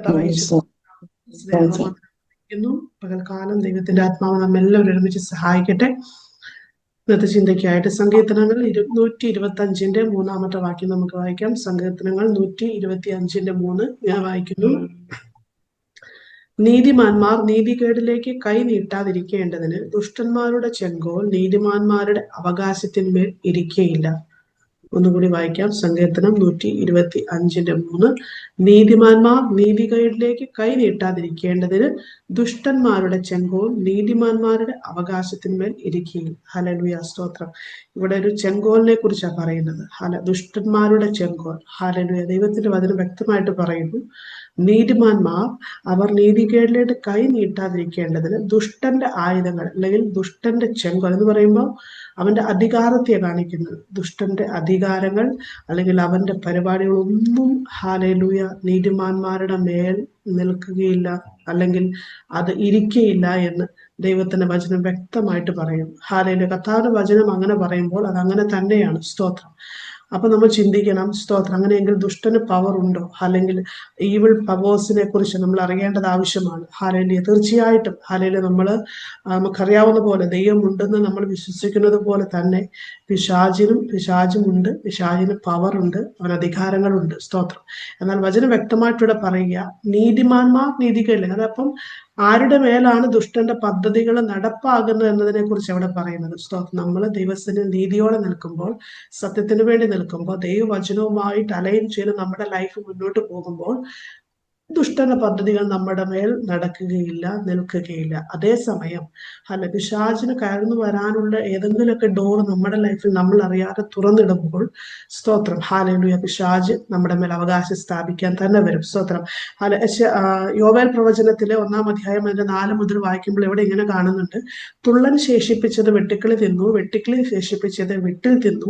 അറിയിച്ചു സ്നേഹം പകൽക്കാലം ദൈവത്തിന്റെ ആത്മാവ് നമ്മെല്ലാവരും ഒരുമിച്ച് സഹായിക്കട്ടെ. ഇന്നത്തെ ചിന്തയ്ക്കായിട്ട് സങ്കീർത്തനങ്ങൾ 125 മൂന്നാമത്തെ വാക്യം നമുക്ക് വായിക്കാം. സങ്കീർത്തനങ്ങൾ 125:3 ഞാൻ വായിക്കുന്നു. നീതിമാന്മാർ നീതികേടിലേക്ക് കൈ നീട്ടാതിരിക്കേണ്ടതിന് ദുഷ്ടന്മാരുടെ ചെങ്കോൽ നീതിമാന്മാരുടെ അവകാശത്തിന്മേൽ ഇരിക്കയില്ല. ഒന്നുകൂടി വായിക്കാം. സങ്കീർത്തനം 125:3 നീതിമാന്മാർ നീതികേടിലേക്ക് കൈ നീട്ടാതിരിക്കേണ്ടതിന് ദുഷ്ടന്മാരുടെ ചെങ്കോൽ നീതിമാന്മാരുടെ അവകാശത്തിന്മേൽ ഇരിക്കുകയും. ഹല്ലേലൂയ, സ്തോത്രം. ഇവിടെ ഒരു ചെങ്കോലിനെ കുറിച്ചാണ് പറയുന്നത്. ദുഷ്ടന്മാരുടെ ചെങ്കോൽ. ഹല്ലേലൂയ. ദൈവത്തിന്റെ വചനം വ്യക്തമായിട്ട് പറയുന്നു, നീതിമാന്മാർ അവർ നീതികേടിലേക്ക് കൈ നീട്ടാതിരിക്കേണ്ടതിന് ദുഷ്ടന്റെ ആയുധങ്ങൾ അല്ലെങ്കിൽ ദുഷ്ടന്റെ ചെങ്കോൽ എന്ന് പറയുമ്പോൾ അവന്റെ അധികാരത്തെ കാണിക്കുന്നത്. ദുഷ്ടന്റെ അധികാരങ്ങൾ അല്ലെങ്കിൽ അവന്റെ പരിപാടികളൊന്നും ഹല്ലേലൂയ നീതിമാന്മാരുടെ മേൽ നിൽക്കുകയില്ല, അല്ലെങ്കിൽ അത് ഇരിക്കയില്ല എന്ന് ദൈവത്തിന്റെ വചനം വ്യക്തമായിട്ട് പറയും. ഹല്ലേലൂയ. കർത്താവിന്റെ വചനം അങ്ങനെ പറയുമ്പോൾ അത് അങ്ങനെ തന്നെയാണ്. സ്തോത്രം. അപ്പൊ നമ്മൾ ചിന്തിക്കണം, സ്തോത്രം, അങ്ങനെയെങ്കിൽ ദുഷ്ടന് പവർ ഉണ്ടോ? അല്ലെങ്കിൽ ഈവിൾ പവേഴ്സിനെ കുറിച്ച് നമ്മൾ അറിയേണ്ടത് ആവശ്യമാണ്. ഹല്ലേലൂയ. തീർച്ചയായിട്ടും ഹല്ലേലൂയ. നമുക്കറിയാവുന്ന പോലെ ദൈവം ഉണ്ടെന്ന് നമ്മൾ വിശ്വസിക്കുന്നത് പോലെ തന്നെ പിശാചുമുണ്ട്. പിശാചിന് പവർ ഉണ്ട്, അവന് അധികാരങ്ങളുണ്ട്. സ്തോത്രം. എന്നാൽ വചനം വ്യക്തമായിട്ടിവിടെ പറയുക, നീതിമാന്മാർ നീതികേടില്ല. അതപ്പം ആരുടെ മേലാണ് ദുഷ്ടന്റെ പദ്ധതികൾ നടപ്പാകുന്നത് എന്നതിനെ കുറിച്ച് അവിടെ പറയുന്നത്. സ്തോത്രം. നമ്മൾ ദൈവത്തിന് നീതിയോടെ നിൽക്കുമ്പോൾ, സത്യത്തിന് വേണ്ടി നിൽക്കുമ്പോൾ, ദൈവവചനവുമായിട്ട് അലൈൻ ചെയ്ത് നമ്മുടെ ലൈഫ് മുന്നോട്ട് പോകുമ്പോൾ ദുഷ്ടന്റെ പദ്ധതികൾ നമ്മുടെ മേൽ നടക്കുകയില്ല, നിൽക്കുകയില്ല. അതേസമയം പിശാചിന് കയർന്നു വരാനുള്ള ഏതെങ്കിലുമൊക്കെ ഡോർ നമ്മുടെ ലൈഫിൽ നമ്മൾ അറിയാതെ തുറന്നിടുമ്പോൾ, സ്തോത്രം, ഹല്ലേലൂയ, പിശാച് നമ്മുടെ മേൽ അവകാശം സ്ഥാപിക്കാൻ തന്നെ വരും. സ്തോത്രം. യോവേൽ പ്രവചനത്തിലെ 1-ാം അധ്യായം 4 മുതൽ വായിക്കുമ്പോൾ ഇവിടെ ഇങ്ങനെ കാണുന്നുണ്ട്, തുള്ളൻ ശേഷിപ്പിച്ചത് വെട്ടുക്കിളി തിന്നു, വെട്ടുക്കിളി ശേഷിപ്പിച്ചത് വിട്ടിൽ തിന്നു,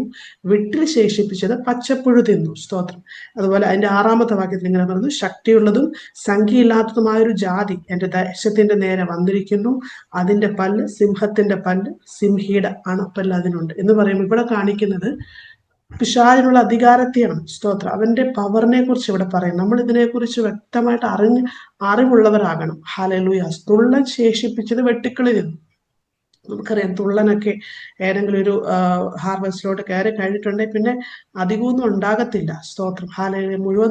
വിട്ടിൽ ശേഷിപ്പിച്ചത് പച്ചപ്പുഴു തിന്നു. സ്തോത്രം. അതുപോലെ അതിന്റെ 6-ാമത്തെ വാക്യത്തിൽ ഇങ്ങനെ പറഞ്ഞു, ശക്തിയുള്ളതും സംഖ്യയില്ലാത്തതുമായൊരു ജാതി എന്റെ ദേശത്തിന്റെ നേരെ വന്നിരിക്കുന്നു, അതിന്റെ പല്ല് സിംഹത്തിന്റെ പല്ല്, സിംഹിയുടെ അണപ്പല്ല് അതിനുണ്ട് എന്ന് പറയുമ്പോൾ ഇവിടെ കാണിക്കുന്നത് പിശാചിനുള്ള അധികാരത്തെയാണ്. സ്തോത്രം. അവന്റെ പവറിനെ കുറിച്ച് ഇവിടെ പറയും. നമ്മൾ ഇതിനെക്കുറിച്ച് വ്യക്തമായിട്ട് അറിവുള്ളവരാകണം. ഹല്ലേലൂയ. തുള്ളൻ ശേഷിപ്പിച്ചത് വെട്ടുക്കിളി തിന്നു. നമുക്കറിയാം, തുള്ളനൊക്കെ ഏതെങ്കിലും ഒരു ഹാർവസ്റ്റിലോട്ട് കയറി കഴിഞ്ഞിട്ടുണ്ടെങ്കിൽ പിന്നെ അധികമൊന്നും ഉണ്ടാകത്തില്ല. സ്തോത്രം. ഹല്ലേലൂയ. മുഴുവൻ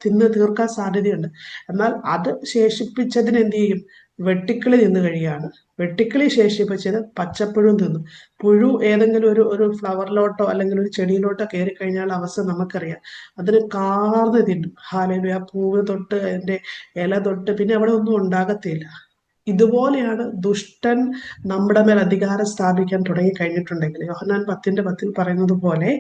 തിന്ന് തീർക്കാൻ സാധ്യതയുണ്ട്. എന്നാൽ അത് ശേഷിപ്പിച്ചതിന് എന്ത് ചെയ്യും? വെട്ടിക്കിളി തിന്നു കഴിയാണ്. വെട്ടിക്കിളി ശേഷിപ്പിച്ചത് പച്ചപ്പുഴു തിന്നു. പുഴു ഏതെങ്കിലും ഒരു ഫ്ലവറിലോട്ടോ അല്ലെങ്കിൽ ഒരു ചെടിയിലോട്ടോ കയറി കഴിഞ്ഞാൽ അവസ്ഥ നമുക്കറിയാം. അതിന് കാർന്ന് തിന്നും. ഹല്ലേലൂയ. പൂവ് തൊട്ട് അതിന്റെ ഇല തൊട്ട് പിന്നെ അവിടെ ഒന്നും ഉണ്ടാകത്തില്ല. ഇതുപോലെയാണ് ദുഷ്ടൻ നമ്മുടെ മേൽ അധികാരം സ്ഥാപിക്കാൻ തുടങ്ങി കഴിഞ്ഞിട്ടുണ്ടെങ്കിൽ, യോഹന്നാൻ 10:10 പറയുന്നത് പോലെ,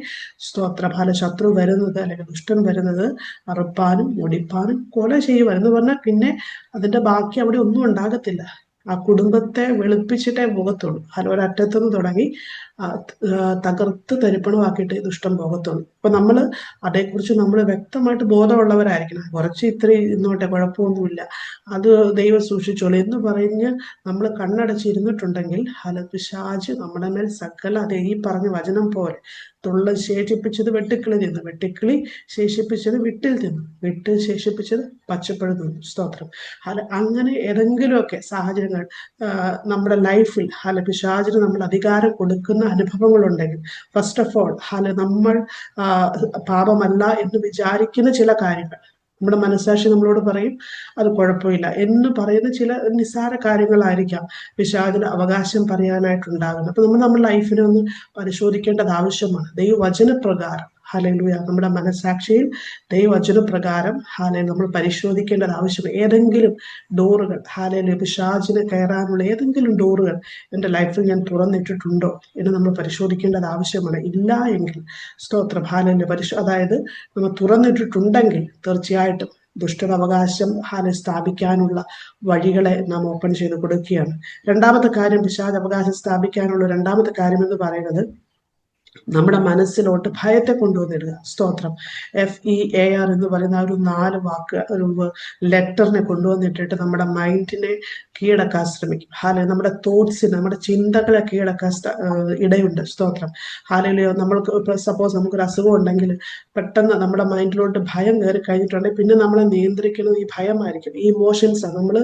സ്തോത്രം, ശത്രു വരുന്നത് അല്ലെങ്കിൽ ദുഷ്ടൻ വരുന്നത് അറുപ്പാനും മുടിപ്പാനും കൊല ചെയ്യുവാൻ എന്ന് പറഞ്ഞാൽ പിന്നെ അതിന്റെ ബാക്കി അവിടെ ഒന്നും ഉണ്ടാകത്തില്ല. ആ കുടുംബത്തെ വെളുപ്പിച്ചിട്ടേ പോകത്തുള്ളൂ. ഒരറ്റത്തുനിന്ന് തുടങ്ങി തകർത്ത് തരിപ്പണമാക്കിയിട്ട് ദുഷ്ടം പോകത്തുള്ളൂ. അപ്പൊ നമ്മൾ അതേക്കുറിച്ച് നമ്മൾ വ്യക്തമായിട്ട് ബോധമുള്ളവരായിരിക്കണം. കുറച്ച് ഇത്രയും ഇന്നോട്ടെ, കുഴപ്പമൊന്നുമില്ല, അത് ദൈവം സൂക്ഷിച്ചോളൂ എന്ന് പറഞ്ഞ് നമ്മൾ കണ്ണടച്ചിരുന്നിട്ടുണ്ടെങ്കിൽ പിശാച് നമ്മുടെ മേൽ സകല അത് ഈ പറഞ്ഞ വചനം പോലെ തുള്ളൻ ശേഷിപ്പിച്ചത് വെട്ടുക്കിളി തിന്നു, വെട്ടുക്കിളി ശേഷിപ്പിച്ചത് വിട്ടിൽ തിന്നു, വിട്ടിൽ ശേഷിപ്പിച്ചത് പച്ചപ്പഴം തിന്നു. സ്തോത്രം. അങ്ങനെ ഏതെങ്കിലുമൊക്കെ സാഹചര്യങ്ങൾ നമ്മുടെ ലൈഫിൽ പിശാചിന് നമ്മൾ അധികാരം കൊടുക്കുന്ന അനുഭവങ്ങളുണ്ടെങ്കിൽ, ഫസ്റ്റ് ഓഫ് ഓൾ നമ്മൾ പാപമല്ല എന്ന് വിചാരിക്കുന്ന ചില കാര്യങ്ങൾ, നമ്മുടെ മനസ്സാക്ഷി നമ്മളോട് പറയും അത് കുഴപ്പമില്ല എന്ന് പറയുന്ന ചില നിസ്സാര കാര്യങ്ങളായിരിക്കാം പിശാചിന് അവകാശം പറയാനായിട്ടുണ്ടാകുന്നത്. അപ്പൊ നമ്മുടെ ലൈഫിനെ ഒന്ന് പരിശോധിക്കേണ്ടത് ആവശ്യമാണ്. ദൈവവചനപ്രകാരം ഹല്ലേലൂയ, നമ്മുടെ മനസ്സാക്ഷിയിൽ ദൈവവചനപ്രകാരം നമ്മൾ പരിശോധിക്കേണ്ടത് ആവശ്യമാണ്. ഏതെങ്കിലും ഡോറുകൾ പിശാചിന് കയറാനുള്ള ഏതെങ്കിലും ഡോറുകൾ എൻ്റെ ലൈഫിൽ ഞാൻ തുറന്നിട്ടിട്ടുണ്ടോ എന്ന് നമ്മൾ പരിശോധിക്കേണ്ടത് ആവശ്യമാണ്. ഇല്ല എങ്കിൽ സ്തോത്രം, അതായത് നമ്മൾ തുറന്നിട്ടിട്ടുണ്ടെങ്കിൽ തീർച്ചയായിട്ടും ദുഷ്ടൻ അവകാശം സ്ഥാപിക്കാനുള്ള വഴികളെ നാം ഓപ്പൺ ചെയ്ത് കൊടുക്കുകയാണ്. രണ്ടാമത്തെ കാര്യം, പിശാച് അവകാശം സ്ഥാപിക്കാനുള്ള രണ്ടാമത്തെ കാര്യം എന്ന് പറയുന്നത് നമ്മുടെ മനസ്സിലോട്ട് ഭയത്തെ കൊണ്ടുവന്നിടുക. സ്തോത്രം. FEAR എന്ന് പറയുന്ന ഒരു 4 വാക്ക് ഒരു ലെറ്ററിനെ കൊണ്ടുവന്നിട്ടിട്ട് നമ്മുടെ മൈൻഡിനെ കീഴടക്കാൻ ശ്രമിക്കും. നമ്മുടെ തോട്ട്സിന്, നമ്മുടെ ചിന്തകളെ കീഴടക്കാൻ ഇടയുണ്ട്. സ്തോത്രം. നമ്മൾക്ക് സപ്പോസ് നമുക്കൊരു അസുഖം ഉണ്ടെങ്കിൽ പെട്ടെന്ന് നമ്മുടെ മൈൻഡിലോട്ട് ഭയം കയറി കഴിഞ്ഞിട്ടുണ്ടെങ്കിൽ പിന്നെ നമ്മളെ നിയന്ത്രിക്കുന്നത് ഈ ഭയമായിരിക്കും. ഈ ഇമോഷൻസാണ്. നമ്മൾ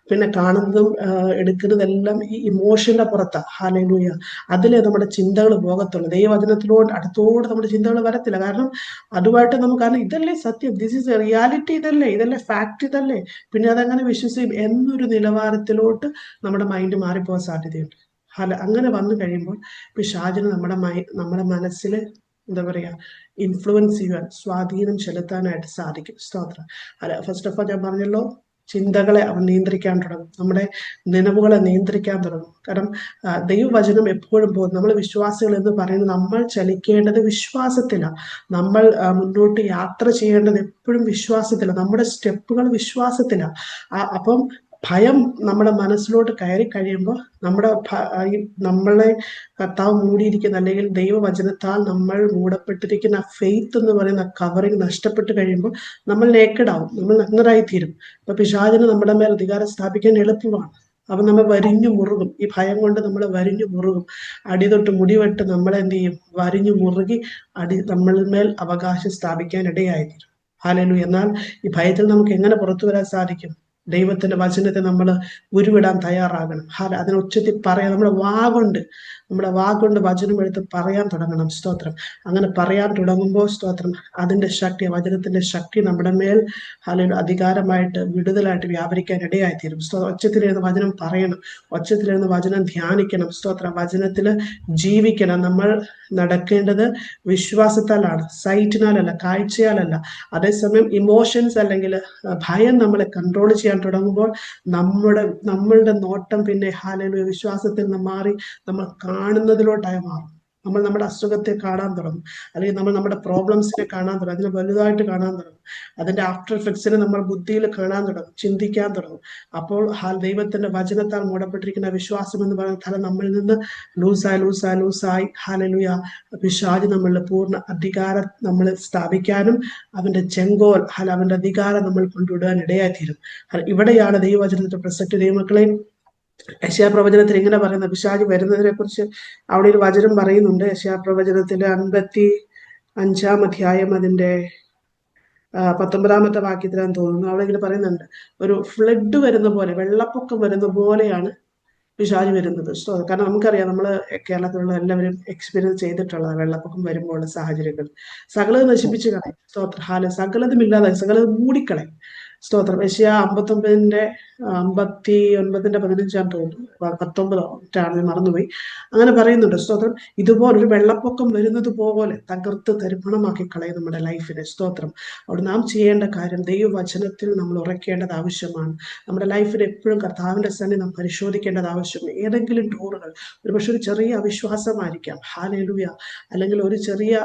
പിന്നെ കാണുന്നതും എടുക്കുന്നതെല്ലാം ഈ ഇമോഷന്റെ പുറത്താണ്. ഹല്ലേലൂയ. അതിലേ നമ്മുടെ ചിന്തകൾ പോകത്തുള്ളൂ. ദൈവവചനത്തിലോട് അടുത്തോട് നമ്മുടെ ചിന്തകൾ വരത്തില്ല. കാരണം അതുമായിട്ട് നമുക്ക്, കാരണം ഇതല്ലേ സത്യം, ദിസ് ഈസ് റിയാലിറ്റി, ഇതല്ലേ ഫാക്ട്, ഇതല്ലേ, പിന്നെ അതെങ്ങനെ വിശ്വസിക്കും എന്നൊരു നിലവാരത്തിലോട്ട് നമ്മുടെ മൈൻഡ് മാറിപ്പോകാൻ സാധ്യതയുണ്ട്. അങ്ങനെ വന്നു കഴിയുമ്പോൾ പിശാചിന് നമ്മുടെ മനസ്സിൽ എന്താ പറയാ, ഇൻഫ്ലുവൻസ് ചെയ്യാൻ, സ്വാധീനം ചെലുത്താനായിട്ട് സാധിക്കും. സ്തോത്രം. ഫസ്റ്റ് ഓഫ് ഓൾ ഞാൻ പറഞ്ഞല്ലോ, ചിന്തകളെ അവൻ നിയന്ത്രിക്കാൻ തുടങ്ങും, നമ്മുടെ നിലവുകളെ നിയന്ത്രിക്കാൻ തുടങ്ങും. കാരണം ദൈവവചനം എപ്പോഴും പോകും. നമ്മൾ വിശ്വാസികൾ എന്ന് പറയുന്നത് നമ്മൾ ചലിക്കേണ്ടത് വിശ്വാസത്തിലാണ്. നമ്മൾ മുന്നോട്ട് യാത്ര ചെയ്യേണ്ടത് എപ്പോഴും വിശ്വാസത്തിലാണ്. നമ്മുടെ സ്റ്റെപ്പുകൾ വിശ്വാസത്തിലാണ്. അപ്പം ഭയം നമ്മുടെ മനസ്സിലോട്ട് കയറി കഴിയുമ്പോൾ നമ്മളെ കർത്താവ് മൂടിയിരിക്കുന്ന, അല്ലെങ്കിൽ ദൈവവചനത്താൽ നമ്മൾ മൂടപ്പെട്ടിരിക്കുന്ന ഫെയ്ത്ത് എന്ന് പറയുന്ന കവറിങ് നഷ്ടപ്പെട്ട് കഴിയുമ്പോൾ നമ്മൾ നേക്കഡാവും, നമ്മൾ നഗ്നരായിത്തീരും. അപ്പൊ പിശാചിന് നമ്മുടെ മേൽ അധികാരം സ്ഥാപിക്കാൻ എളുപ്പമാണ്. അപ്പൊ നമ്മൾ വരിഞ്ഞു മുറുകും. ഈ ഭയം കൊണ്ട് നമ്മൾ വരിഞ്ഞു മുറുകും. അടിതൊട്ട് മുടിവെട്ട് നമ്മളെന്ത് ചെയ്യും? വരിഞ്ഞു മുറുകി നമ്മളിന്മേൽ അവകാശം സ്ഥാപിക്കാൻ ഇടയായിത്തീരും. ഹല്ലേലൂയ. എന്നാൽ ഈ ഭയത്തിൽ നമുക്ക് എങ്ങനെ പുറത്തു വരാൻ സാധിക്കും? ദൈവത്തിന്റെ വചനത്തെ നമ്മൾ ഉരുവിടാൻ തയ്യാറാകണം. അതിനെ ഉച്ചത്തിൽ പറയാം. നമ്മുടെ വാഗൊണ്ട് വചനം എടുത്ത് പറയാൻ തുടങ്ങണം. സ്തോത്രം. അങ്ങനെ പറയാൻ തുടങ്ങുമ്പോൾ സ്തോത്രം, അതിന്റെ ശക്തി, വചനത്തിന്റെ ശക്തി നമ്മുടെ മേൽ അധികാരമായിട്ട്, വിടുതലായിട്ട് വ്യാപരിക്കാൻ ഇടയായിത്തീരും. ഒച്ചത്തിലിരുന്ന് വചനം പറയണം, ഒച്ചത്തിലിരുന്ന് വചനം ധ്യാനിക്കണം. സ്തോത്രം. വചനത്തിൽ ജീവിക്കണം. നമ്മൾ നടക്കേണ്ടത് വിശ്വാസത്താലാണ്, സൈറ്റിനാലല്ല, കാഴ്ചയാലല്ല. അതേസമയം ഇമോഷൻസ് അല്ലെങ്കിൽ ഭയം നമ്മളെ കൺട്രോൾ ചെയ്യാൻ തുടങ്ങുമ്പോൾ നമ്മളുടെ നോട്ടം പിന്നെ വിശ്വാസത്തിൽ നിന്ന് മാറി നമ്മൾ കാണുന്നതിലോട്ടായി മാറും. നമ്മൾ നമ്മുടെ അസുഖത്തെ കാണാൻ തുടങ്ങും, അല്ലെങ്കിൽ നമ്മൾ നമ്മുടെ പ്രോബ്ലംസിനെ കാണാൻ തുടങ്ങും, അതിനെ വലുതായിട്ട് കാണാൻ തുടങ്ങും. അതിന്റെ ആഫ്റ്റർ എഫക്ട്സിനെ നമ്മൾ ബുദ്ധിയിൽ കാണാൻ തുടങ്ങും, ചിന്തിക്കാൻ തുടങ്ങും. അപ്പോൾ ദൈവത്തിന്റെ വചനത്താൽ മൂടപ്പെട്ടിരിക്കുന്ന വിശ്വാസം എന്ന് പറയുന്ന തല നമ്മളിൽ നിന്ന് ലൂസായി ഹല്ലേലൂയ, പിശാച് നമ്മളുടെ പൂർണ്ണ അധികാരം നമ്മൾ സ്ഥാപിക്കാനും അവന്റെ ചെങ്കോൽ അവന്റെ അധികാരം നമ്മൾ കൊണ്ടുവിടാൻ ഇടയായിത്തീരും. ഇവിടെയാണ് ദൈവവചനത്തിന്റെ പ്രസക്തി. ദൈവമക്കളെ, യെശയ്യാ പ്രവചനത്തിൽ ഇങ്ങനെ പറയുന്ന പിശാച് വരുന്നതിനെ കുറിച്ച് അവിടെ ഒരു വചനം പറയുന്നുണ്ട്. യെശയ്യാ പ്രവചനത്തിലെ 55-ാം അധ്യായം അതിന്റെ 19-ാമത്തെ വാക്യത്തിലാന്ന് തോന്നുന്നു. അവിടെ ഇങ്ങനെ പറയുന്നുണ്ട്, ഒരു ഫ്ലഡ് വരുന്ന പോലെ, വെള്ളപ്പൊക്കം വരുന്ന പോലെയാണ് പിശാച് വരുന്നത്. കാരണം നമുക്കറിയാം, നമ്മൾ കേരളത്തിലുള്ള എല്ലാവരും എക്സ്പീരിയൻസ് ചെയ്തിട്ടുള്ളത് വെള്ളപ്പൊക്കം വരുമ്പോഴുള്ള സാഹചര്യങ്ങൾ. സകലത് നശിപ്പിച്ച് കളയും. സ്തോത്രം. സകലതും ഇല്ലാതായി, സകലത് മൂടിക്കളയും. സ്തോത്രം. യെശയ്യാ 59-ന്റെ 15 തോന്നുന്നു, 19 മറന്നുപോയി. അങ്ങനെ പറയുന്നുണ്ട്. സ്തോത്രം. ഇതുപോലൊരു വെള്ളപ്പൊക്കം വരുന്നത് പോലെ തകർത്ത് തരിപ്പണമാക്കി കളയും നമ്മുടെ ലൈഫിനെ. സ്തോത്രം. അവിടെ നാം ചെയ്യേണ്ട കാര്യം, ദൈവവചനത്തിൽ നമ്മൾ ഉറക്കേണ്ടത് ആവശ്യമാണ്. നമ്മുടെ ലൈഫിൽ എപ്പോഴും കർത്താവിന്റെ സന്നിധി നാം പരിശോധിക്കേണ്ടത് ആവശ്യമാണ്. ഏതെങ്കിലും ഡോറുകൾ, ഒരുപക്ഷെ ഒരു ചെറിയ അവിശ്വാസമായിരിക്കാം, ഹല്ലേലൂയ, അല്ലെങ്കിൽ ഒരു ചെറിയ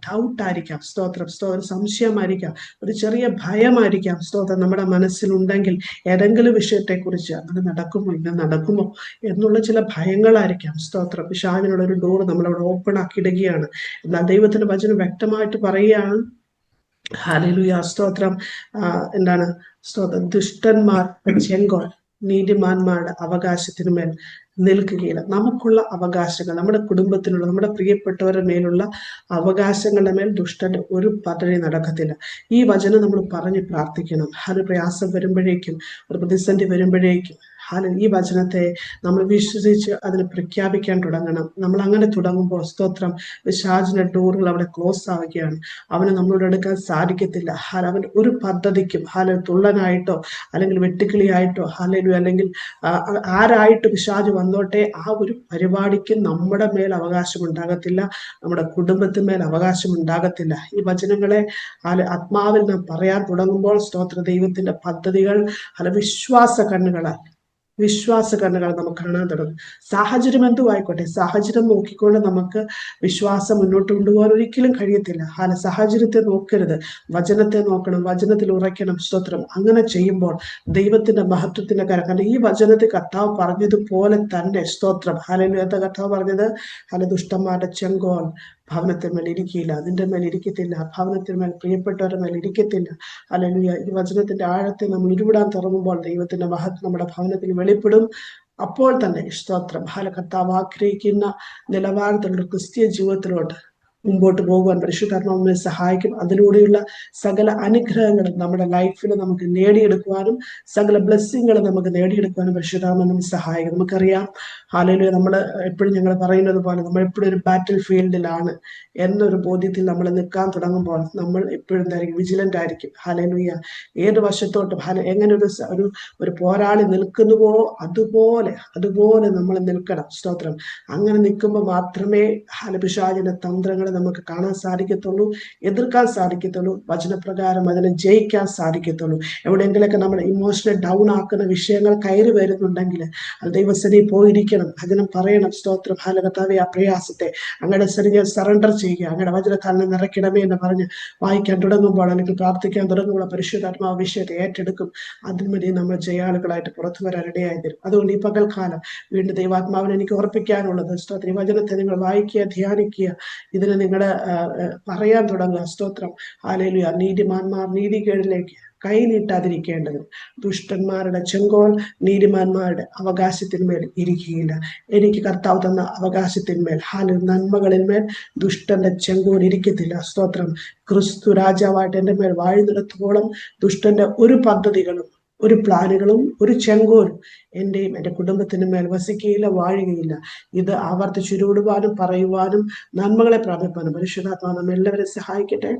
ഡൗട്ട് ആയിരിക്കാം, സ്തോത്രം, ഒരു സംശയമായിരിക്കാം, ഒരു ചെറിയ ഭയമായിരിക്കാം, സ്തോത്രം, നമ്മുടെ മനസ്സിലുണ്ടെങ്കിൽ ഏതെങ്കിലും വിഷയത്തെക്കുറിച്ച് അങ്ങനെ നടക്കുമോ എന്നുള്ള ചില ഭയങ്ങളായിരിക്കാം. സ്തോത്രം. പിശാചിനുള്ള ഒരു ഡോർ നമ്മളവിടെ ഓപ്പൺ ആക്കിയിടുകയാണ്. എന്നാൽ ദൈവത്തിന്റെ വചനം വ്യക്തമായിട്ട് പറയുകയാണ്, ഹല്ലേലൂയ, സ്തോത്രം. എന്താണ്? സ്തോത്രം. ദുഷ്ടന്മാരുടെ ചെങ്കോൽ നീതിമാന്മാരുടെ അവകാശത്തിന് മേൽ നിൽക്കുകയില്ല. നമുക്കുള്ള അവകാശങ്ങൾ, നമ്മുടെ കുടുംബത്തിനുള്ള, നമ്മുടെ പ്രിയപ്പെട്ടവരുടെ മേലുള്ള അവകാശങ്ങളുടെ മേൽ ദുഷ്ടന്റെ ഒരു പദ്ധതി നടക്കത്തില്ല. ഈ വചനം നമ്മൾ പറഞ്ഞ് പ്രാർത്ഥിക്കണം. ഒരു പ്രയാസം വരുമ്പോഴേക്കും, ഒരു പ്രതിസന്ധി വരുമ്പോഴേക്കും ഈ വചനത്തെ നമ്മൾ വിശ്വസിച്ച് അതിന് പ്രഖ്യാപിക്കാൻ തുടങ്ങണം. നമ്മൾ അങ്ങനെ തുടങ്ങുമ്പോൾ സ്തോത്രം, പിശാചിന്റെ ഡോറുകൾ അവിടെ ക്ലോസ് ആവുകയാണ്. അവന് നമ്മളോട് എടുക്കാൻ സാധിക്കത്തില്ല. അവൻ ഒരു പദ്ധതിക്കും തുള്ളനായിട്ടോ അല്ലെങ്കിൽ വെട്ടുക്കിളിയായിട്ടോ അല്ലെങ്കിൽ ആരായിട്ട് പിശാച് വന്നോട്ടെ, ആ ഒരു പരിപാടിക്ക് നമ്മുടെ മേൽ അവകാശം ഉണ്ടാകത്തില്ല, നമ്മുടെ കുടുംബത്തിന്മേൽ അവകാശം ഉണ്ടാകത്തില്ല. ഈ വചനങ്ങളെ ആത്മാവിൽ നാം പറയാൻ തുടങ്ങുമ്പോൾ സ്തോത്ര, ദൈവത്തിന്റെ പദ്ധതികൾ വിശ്വാസ കണ്ണുകൾ നമുക്ക് കാണാൻ തുടങ്ങും. സാഹചര്യം എന്തുമായിക്കോട്ടെ, സാഹചര്യം നോക്കിക്കൊണ്ട് നമുക്ക് വിശ്വാസം മുന്നോട്ട് കൊണ്ടുപോകാൻ ഒരിക്കലും കഴിയത്തില്ല. സാഹചര്യത്തെ നോക്കരുത്, വചനത്തെ നോക്കണം, വചനത്തിൽ ഉറയ്ക്കണം. സ്തോത്രം. അങ്ങനെ ചെയ്യുമ്പോൾ ദൈവത്തിന്റെ മഹത്വത്തിന്റെ കാരണം ഈ വചനത്തിൽ കർത്താവ് പറഞ്ഞതുപോലെ തന്നെ, സ്തോത്രം, ഹല്ലേലൂയ, കർത്താവ് പറഞ്ഞത് ദുഷ്ടന്മാരുടെ ചെങ്കോൽ ഭവനത്തിന്മേൽ ഇരിക്കില്ല, അതിന്റെ മേൽ ഇരിക്കത്തില്ല, ഭവനത്തിന്മേൽ പ്രിയപ്പെട്ടവരുടെ മേൽ ഇരിക്കത്തില്ല. ഹല്ലേലൂയ. ഈ വചനത്തിന്റെ ആഴത്തെ നമ്മൾ ഉരുവിടാൻ തുടങ്ങുമ്പോൾ ദൈവത്തിന്റെ മഹത്വം നമ്മുടെ ഭവനത്തിൽ വെളിപ്പെടും. അപ്പോൾ തന്നെ സ്തോത്രം, കർത്താവ് ആഗ്രഹിക്കുന്ന നിലവാരത്തിലുള്ള ക്രിസ്തീയ ജീവിതത്തിലോട്ട് മുമ്പോട്ട് പോകുവാൻ പരിശുദ്ധാത്മാവ് നമ്മെ സഹായിക്കും. അതിലൂടെയുള്ള സകല അനുഗ്രഹങ്ങളും നമ്മുടെ ലൈഫിൽ നമുക്ക് നേടിയെടുക്കുവാനും സകല ബ്ലെസ്സിങ്ങുകളും നമുക്ക് നേടിയെടുക്കുവാനും പരിശുദ്ധാത്മാവ് നമ്മെ സഹായിക്കും. നമുക്കറിയാം, ഹല്ലേലൂയ, നമ്മൾ എപ്പോഴും ഞങ്ങൾ പറയുന്നത് പോലെ നമ്മൾ എപ്പോഴും ഒരു ബാറ്റിൽ ഫീൽഡിലാണ് എന്നൊരു ബോധ്യത്തിൽ നമ്മൾ നിൽക്കാൻ തുടങ്ങുമ്പോൾ നമ്മൾ എപ്പോഴും എന്തായിരിക്കും? വിജിലന്റ് ആയിരിക്കും. ഹല്ലേലൂയ. ഏത് വശത്തോട്ടും എങ്ങനെ ഒരു പോരാളി നിൽക്കുന്നുവോ അതുപോലെ നമ്മൾ നിൽക്കണം. സ്തോത്രം. അങ്ങനെ നിൽക്കുമ്പോൾ മാത്രമേ പിശാചിന്റെ തന്ത്രങ്ങൾ നമുക്ക് കാണാൻ സാധിക്കത്തുള്ളൂ, എതിർക്കാൻ സാധിക്കത്തുള്ളൂ, വചനപ്രകാരം അതിനെ ജയിക്കാൻ സാധിക്കത്തുള്ളൂ. എവിടെയെങ്കിലൊക്കെ നമ്മൾ ഇമോഷണൽ ഡൗൺ ആക്കുന്ന വിഷയങ്ങൾ കയറി വരുന്നുണ്ടെങ്കിൽ അത് ദൈവസന്നിധിയിൽ പോയിരിക്കണം, വചനം പറയണം. സ്തോത്രം. കർത്താവേ, ആ പ്രയാസത്തെ അങ്ങയുടെ സന്നിധിയിൽ സറണ്ടർ ചെയ്യുക, അങ്ങയുടെ വചനത്താൽ നിറയ്ക്കണമേ എന്ന് പറഞ്ഞ് വായിക്കാൻ തുടങ്ങുമ്പോൾ, അല്ലെങ്കിൽ പ്രാർത്ഥിക്കാൻ തുടങ്ങുമ്പോൾ പരിശുദ്ധാത്മാവ് വിഷയത്തെ ഏറ്റെടുക്കും. അതിനുവേണ്ടി നമ്മൾ ജയാളുകളായിട്ട് പുറത്തു വരാൻ ഇടയായി തരും. അതുകൊണ്ട് ഈ പകൽക്കാലം വീണ്ടും ദൈവാത്മാവിനെ എനിക്ക് ഓർപ്പിക്കാനുള്ളത്, സ്തോത്രം, ഈ വചനത്തെ നിങ്ങൾ വായിക്കുക, ധ്യാനിക്കുക, ഇതിന് നിങ്ങളുടെ പറയാൻ തുടങ്ങുക. സ്തോത്രം. ഹല്ലേലൂയ. നീതിമാന്മാർ നീതികേടിലേക്ക് കൈ നീട്ടാതിരിക്കേണ്ടതും ദുഷ്ടന്മാരുടെ ചെങ്കോൽ നീതിമാന്മാരുടെ അവകാശത്തിന്മേൽ ഇരിക്കുകയില്ല. എനിക്ക് കർത്താവ് തന്ന അവകാശത്തിന്മേൽ, നന്മകളിന്മേൽ ദുഷ്ടന്റെ ചെങ്കോൽ ഇരിക്കത്തില്ല. സ്തോത്രം. ക്രിസ്തു രാജാവായിട്ട് എൻ്റെ മേൽ വാഴുന്നിടത്തോളം ദുഷ്ടന്റെ ഒരു പദ്ധതികളും ഒരു പ്ലാനുകളും ഒരു ചെങ്കോലും എന്റെയും എൻ്റെ കുടുംബത്തിന് മേൽ വസിക്കുകയില്ല, വാഴുകയില്ല. ഇത് ആവർത്തിച്ചുരുവിടുവാനും പറയുവാനും നന്മകളെ പ്രാപിപ്പാനും പരിശുദ്ധാത്മാവ് നമ്മെ എല്ലാവരും സഹായിക്കട്ടെ.